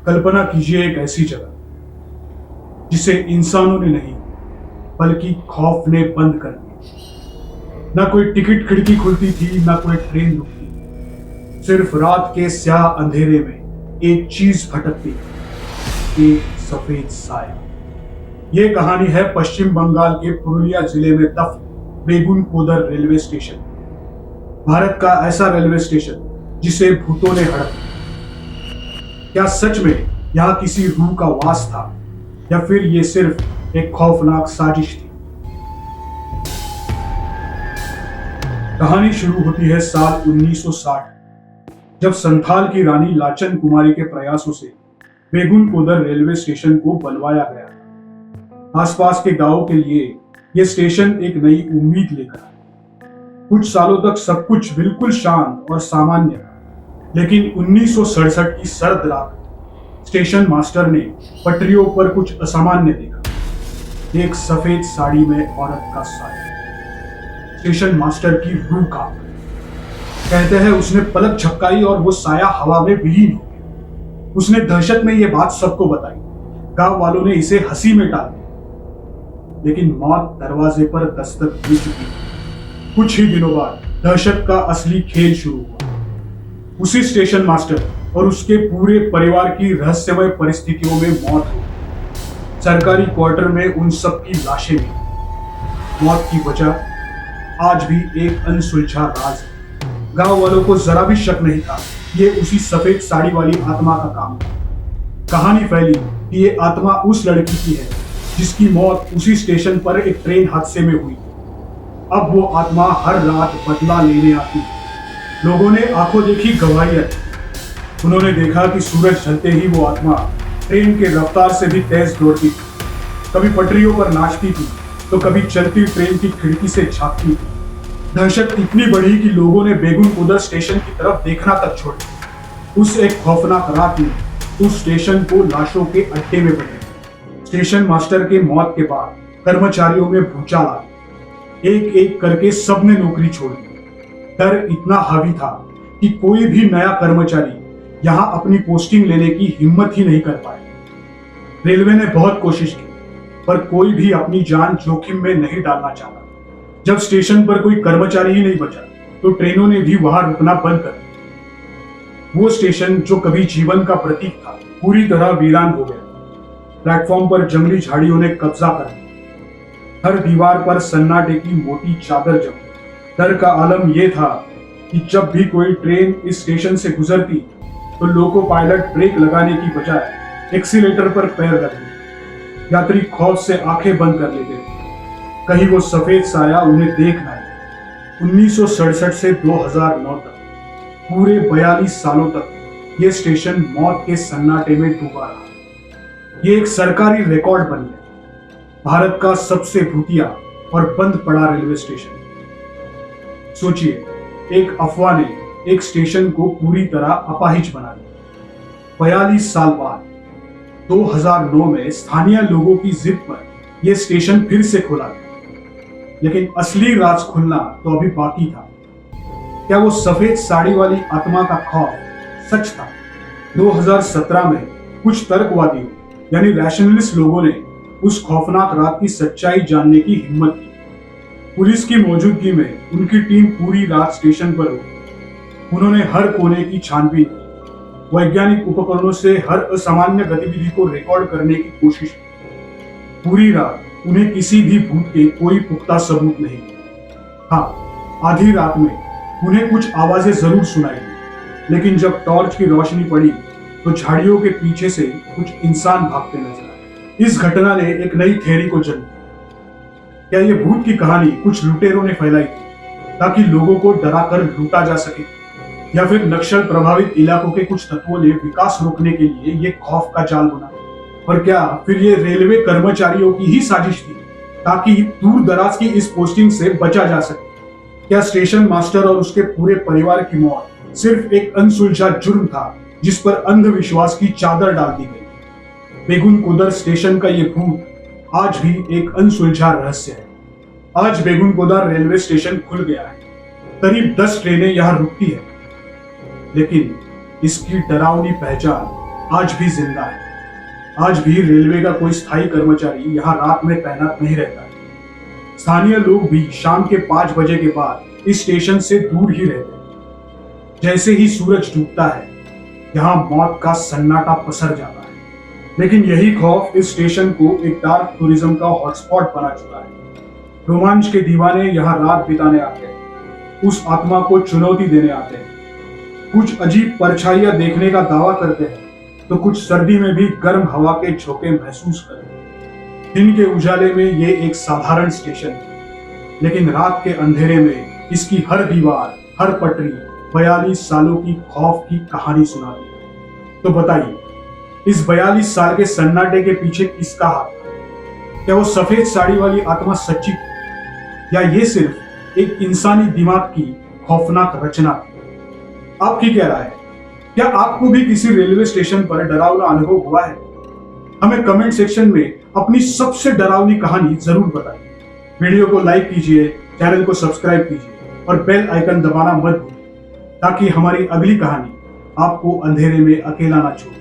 कल्पना कीजिए एक ऐसी जगह जिसे इंसानों ने नहीं बल्कि खौफ ने बंद कर दिया। ना कोई टिकट खिड़की खुलती थी, ना कोई ट्रेन रुकती। सिर्फ रात के स्याह अंधेरे में एक चीज भटकती, एक सफेद साया। ये कहानी है पश्चिम बंगाल के पुरुलिया जिले में दफन बेगुन कोदर रेलवे स्टेशन। भारत का ऐसा रेलवे स्टेशन जिसे भूतों ने हड़प लिया। क्या सच में यहाँ किसी रूह का वास था, या फिर ये सिर्फ एक खौफनाक साजिश थी? कहानी शुरू होती है साल 1960, जब संथाल की रानी लाचन कुमारी के प्रयासों से बेगुन कोदर रेलवे स्टेशन को बनवाया गया। आसपास के गांवों के लिए यह स्टेशन एक नई उम्मीद लेकर आया। कुछ सालों तक सब कुछ बिल्कुल शांत और सामान्य था, लेकिन 1967 की सर्द रात स्टेशन मास्टर ने पटरियों पर कुछ असामान्य देखा। एक सफेद साड़ी में औरत का साया। स्टेशन मास्टर की रूह कांप गई। कहते हैं उसने पलक झपकाई और वो साया हवा में विलीन हो गया। उसने दहशत में ये बात सबको बताई। गांव वालों ने इसे हंसी में टाल दिया, लेकिन मौत दरवाजे पर दस्तक दे चुकी थी। कुछ ही दिनों बाद दहशत का असली खेल शुरू हुआ। उसी स्टेशन मास्टर और उसके पूरे परिवार की रहस्यमय परिस्थितियों में मौत हुई। सरकारी क्वार्टर में उन सब की लाशें मिली। मौत की वजह आज भी एक अनसुलझा राज है। गांव वालों को जरा भी शक नहीं था ये उसी सफेद साड़ी वाली आत्मा का काम था। कहानी फैली कि ये आत्मा उस लड़की की है जिसकी मौत उसी स्टेशन पर एक ट्रेन हादसे में हुई। अब वो आत्मा हर रात बदला लेने आती है। लोगों ने आंखों देखी गवाहियां दी। उन्होंने देखा कि सूरज ढलते ही वो आत्मा ट्रेन के रफ्तार से भी तेज दौड़ती थी। कभी पटरियों पर नाचती थी, तो कभी चलती ट्रेन की खिड़की से झांकती थी। दहशत इतनी बढ़ी कि लोगों ने बेगुन कोदर स्टेशन की तरफ देखना तक छोड़ दिया। उस एक खौफनाक रात में उस स्टेशन को लाशों के अड्डे में बदल। स्टेशन मास्टर के मौत के बाद कर्मचारियों में भूचाल आ गया। एक एक करके सबने नौकरी छोड़ दी। डर इतना हावी था कि कोई भी नया कर्मचारी यहां अपनी पोस्टिंग लेने की हिम्मत ही नहीं कर पाया। रेलवे ने बहुत कोशिश की, पर कोई भी अपनी जान जोखिम में नहीं डालना चाहता। जब स्टेशन पर कोई कर्मचारी ही नहीं बचा, तो ट्रेनों ने भी वहां रुकना बंद कर दिया। वो स्टेशन जो कभी जीवन का प्रतीक था, पूरी तरह वीरान हो गया। प्लेटफॉर्म पर जंगली झाड़ियों ने कब्जा कर लिया। हर दीवार पर सन्नाटे की मोटी चादर जमी। डर का आलम यह था कि जब भी कोई ट्रेन इस स्टेशन से गुजरती, तो लोको पायलट ब्रेक लगाने की बजाय एक्सीलेटर पर पैर रख देते। यात्री खौफ से आंखें बंद कर लेते थे, कहीं वो सफेद साया उन्हें देख न आए। 1967 से 2009 तक पूरे 42 सालों तक ये स्टेशन मौत के सन्नाटे में डूबा रहा। ये एक सरकारी रिकॉर्ड बन गया, भारत का सबसे भूतिया और बंद पड़ा रेलवे स्टेशन। सोचिए, एक अफवाह ने एक स्टेशन को पूरी तरह अपाहिज बना दिया। 42 साल बाद 2009 में स्थानीय लोगों की जिद पर यह स्टेशन फिर से खोला गया, लेकिन असली राज खुलना तो अभी बाकी था। क्या वो सफेद साड़ी वाली आत्मा का खौफ सच था? 2017 में कुछ तर्कवादियों यानी रैशनलिस्ट लोगों ने उस खौफनाक रात की सच्चाई जानने की हिम्मत की। पुलिस की मौजूदगी में उनकी टीम पूरी रात स्टेशन पर रुकी। उन्होंने हर कोने की छानबीन की, वैज्ञानिक उपकरणों से हर असामान्य गतिविधि को रिकॉर्ड करने की कोशिश की। पूरी रात उन्हें किसी भी भूत के कोई पुख्ता सबूत नहीं मिले। हाँ, आधी रात में उन्हें कुछ आवाजें जरूर सुनाई दी, लेकिन जब टॉर्च की रोशनी पड़ी तो झाड़ियों के पीछे से कुछ इंसान भागते नजर आए। इस घटना ने एक नई थ्योरी को जन्म दिया। क्या ये भूत की कहानी कुछ लुटेरों ने फैलाई थी ताकि लोगों को डराकर लूटा जा सके, या फिर नक्सल प्रभावित इलाकों के कुछ तत्वों ने विकास रोकने के लिए ये खौफ का जाल बुना? और क्या फिर ये रेलवे कर्मचारियों की ही साजिश थी ताकि दूर दराज की इस पोस्टिंग से बचा जा सके? क्या स्टेशन मास्टर और उसके पूरे परिवार की मौत सिर्फ एक अनसुलझा जुर्म था जिस पर अंधविश्वास की चादर डाल दी गई? बेगुन कोदर स्टेशन का ये भूत आज भी एक अनसुलझा रहस्य है। आज बेगुन कोदर रेलवे स्टेशन खुल गया है। करीब 10 ट्रेनें यहां रुकती है, लेकिन इसकी डरावनी पहचान आज भी जिंदा है। आज भी रेलवे का कोई स्थायी कर्मचारी यहाँ रात में तैनात नहीं रहता है। स्थानीय लोग भी शाम के 5 बजे के बाद इस स्टेशन से दूर ही रहते हैं। जैसे ही सूरज डूबता है, यहाँ मौत का सन्नाटा पसर जाता है। लेकिन यही खौफ इस स्टेशन को एक डार्क टूरिज्म का हॉटस्पॉट बना चुका है। रोमांच के दीवाने यहाँ रात बिताने आते हैं, उस आत्मा को चुनौती देने आते हैं। कुछ अजीब परछाइयां देखने का दावा करते हैं, तो कुछ सर्दी में भी गर्म हवा के झोंके महसूस करते हैं। दिन के उजाले में ये एक साधारण स्टेशन है, लेकिन रात के अंधेरे में इसकी हर दीवार, हर पटरी 42 सालों की खौफ की कहानी सुनाती है। तो बताइए, इस 42 साल के सन्नाटे के पीछे किसका हाथ था? क्या वो सफेद साड़ी वाली आत्मा सच्ची थी, या ये सिर्फ एक इंसानी दिमाग की खौफनाक रचना थी? आपकी क्या राय है? क्या आपको भी किसी रेलवे स्टेशन पर डरावना अनुभव हुआ है? हमें कमेंट सेक्शन में अपनी सबसे डरावनी कहानी जरूर बताइए। वीडियो को लाइक कीजिए, चैनल को सब्सक्राइब कीजिए और बेल आइकन दबाना मत भूलिए, ताकि हमारी अगली कहानी आपको अंधेरे में अकेला ना छोड़े।